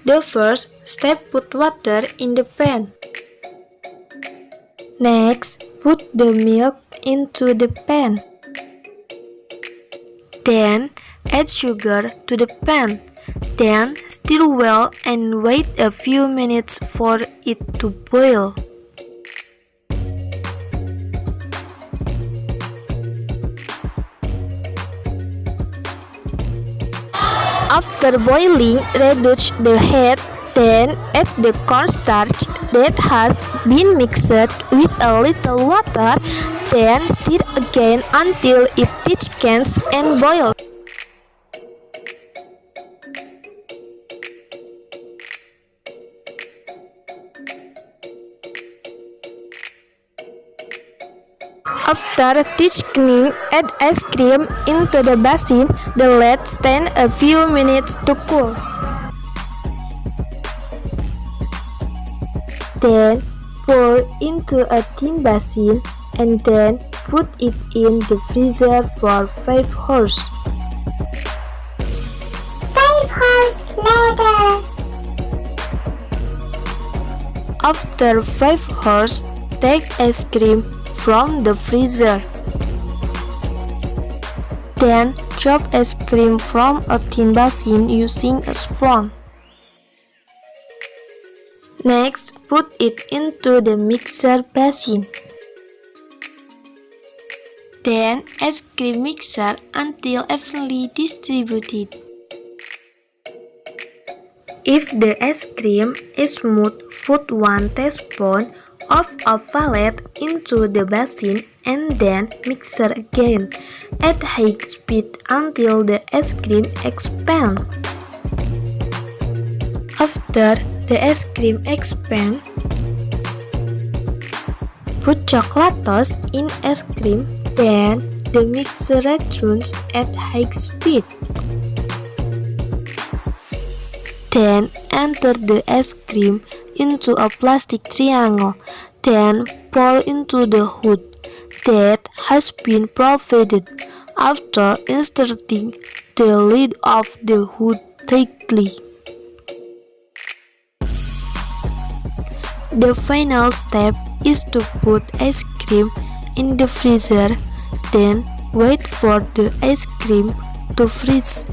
The first step, put water in the pan. Next, put the milk into the pan. Then, add sugar to the pan. Then, stir well and wait a few minutes for it to boil. After boiling, reduce the heat, then add the cornstarch that has been mixed with a little water, then stir again until it thickens and boils. After thickening, add ice cream into the basin. Let stand a few minutes to cool. Then pour into a thin basin and then put it in the freezer for 5 hours. 5 hours later. After 5 hours, take ice cream from the freezer. Then chop ice cream from a thin basin using a spoon. Next, put it into the mixer basin. Then ice cream mixer until evenly distributed. If the ice cream is smooth, put 1 teaspoon of valet into the basin and then mix again. At high speed until the ice cream expands. After the ice cream expands, put chocolate toast in ice cream, then the mixer returns at high speed. Then enter the ice cream into a plastic triangle, then pour into the hood that has been provided. After inserting the lid of the hood tightly. The final step is to put ice cream in the freezer, then wait for the ice cream to freeze.